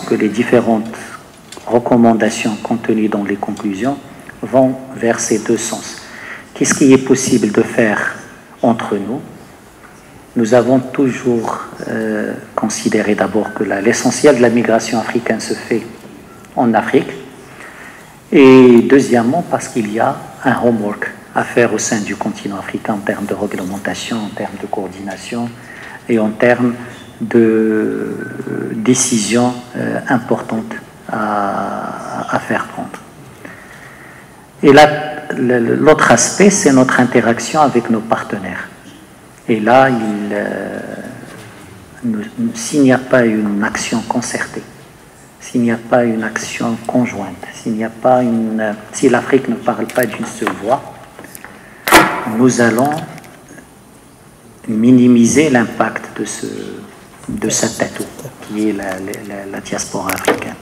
que les différentes recommandations contenues dans les conclusions vont vers ces deux sens. Qu'est-ce qui est possible de faire entre nous? Nous avons toujours considéré d'abord que l'essentiel de la migration africaine se fait en Afrique, et deuxièmement parce qu'il y a un homework à faire au sein du continent africain en termes de réglementation, en termes de coordination et en termes de décisions importantes à faire prendre. Et là, l'autre aspect, c'est notre interaction avec nos partenaires. Et là, s'il n'y a pas une action concertée, s'il n'y a pas une action conjointe, si l'Afrique ne parle pas d'une seule voix, nous allons minimiser l'impact de cet atout qui est la diaspora africaine.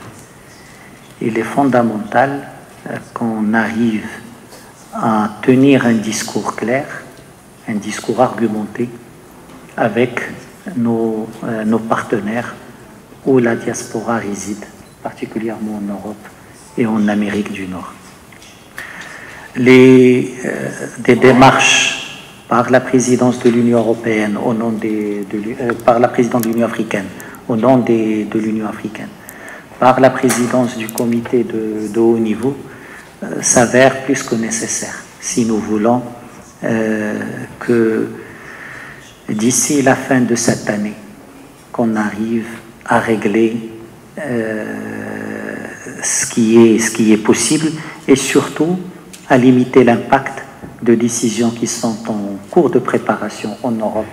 Il est fondamental qu'on arrive à tenir un discours clair, un discours argumenté avec nos partenaires où la diaspora réside, particulièrement en Europe et en Amérique du Nord. Des démarches par la présidence de l'Union européenne, par la présidence de l'Union africaine, au nom de l'Union africaine, par la présidence du comité de haut niveau, s'avère plus que nécessaire si nous voulons que d'ici la fin de cette année, qu'on arrive à régler ce qui est possible et surtout à limiter l'impact de décisions qui sont en cours de préparation en Europe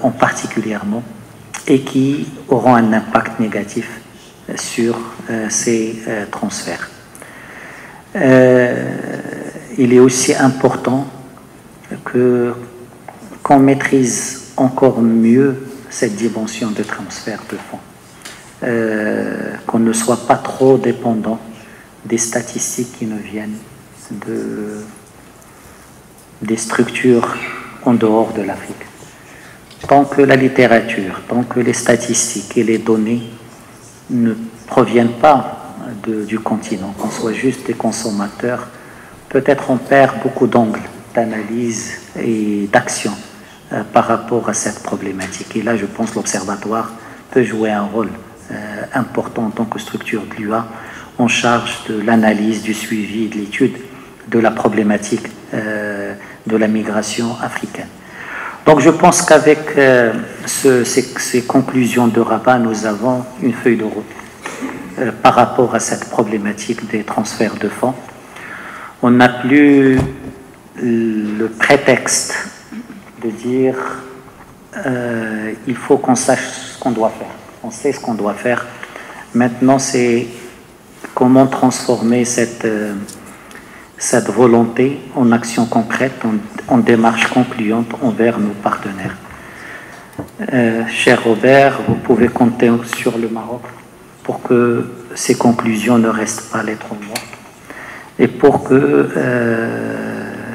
en particulièrement et qui auront un impact négatif sur ces transferts. Il est aussi important qu'on maîtrise encore mieux cette dimension de transfert de fonds, qu'on ne soit pas trop dépendant des statistiques qui nous viennent des structures en dehors de l'Afrique. Tant que la littérature, tant que les statistiques et les données ne proviennent pas du continent, qu'on soit juste des consommateurs, peut-être on perd beaucoup d'angles d'analyse et d'action par rapport à cette problématique. Et là, je pense que l'Observatoire peut jouer un rôle important en tant que structure de l'UA en charge de l'analyse, du suivi, de l'étude de la problématique de la migration africaine. Donc je pense qu'avec ces conclusions de Rabat, nous avons une feuille de route par rapport à cette problématique des transferts de fonds. On n'a plus le prétexte de dire il faut qu'on sache ce qu'on doit faire. On sait ce qu'on doit faire. Maintenant, c'est comment transformer cette volonté en action concrète, en démarche concluante envers nos partenaires. Cher Robert, vous pouvez compter sur le Maroc pour que ces conclusions ne restent pas lettres mortes et pour que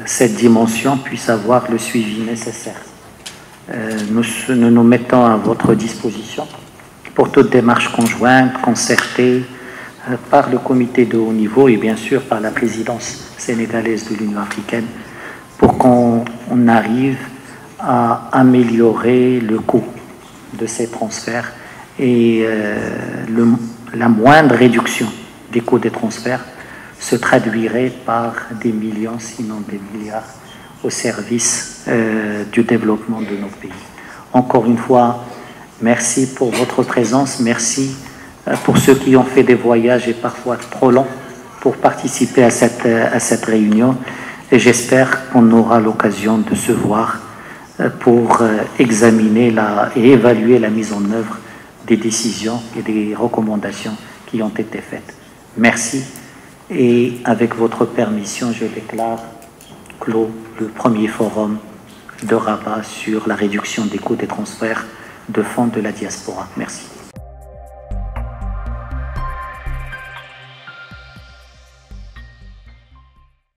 cette dimension puisse avoir le suivi nécessaire. Nous nous mettons à votre disposition pour toute démarche conjointe, concertée, par le comité de haut niveau et bien sûr par la présidence sénégalaise de l'Union africaine pour qu'on arrive à améliorer le coût de ces transferts et la moindre réduction des coûts des transferts se traduirait par des millions, sinon des milliards, au service du développement de nos pays. Encore une fois, merci pour votre présence, merci pour ceux qui ont fait des voyages et parfois trop longs pour participer à cette réunion. Et j'espère qu'on aura l'occasion de se voir pour examiner et évaluer la mise en œuvre des décisions et des recommandations qui ont été faites. Merci. Et avec votre permission, je déclare clos le premier forum de Rabat sur la réduction des coûts des transferts de fonds de la diaspora. Merci.